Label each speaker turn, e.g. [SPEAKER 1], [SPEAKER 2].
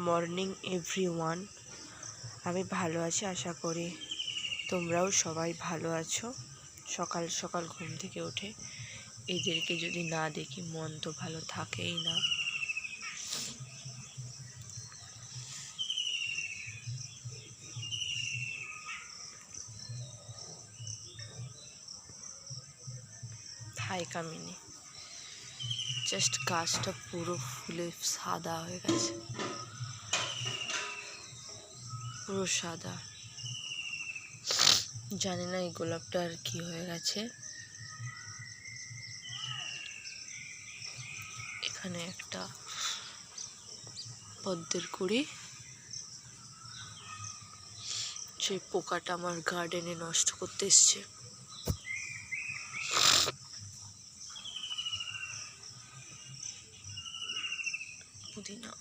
[SPEAKER 1] Morning everyone. আমি ভালো আছি, আশা করি তোমরাও সবাই ভালো আছো। সকাল সকাল ঘুম থেকে উঠে এদেরকে যদি না দেখি মন তো ভালো থাকেই না। হাই কামিনী, জাস্ট গাছটা পুরো ফুলে সাদা হয়ে গেছে, পুরো সাদা। জানি না এই গোলাপটা আর কি হয়ে গেছে। এখানে একটা পদ্মের কুড়ি, সেই পোকাটা আমার গার্ডেনে নষ্ট করতে এসছে। পুদিনা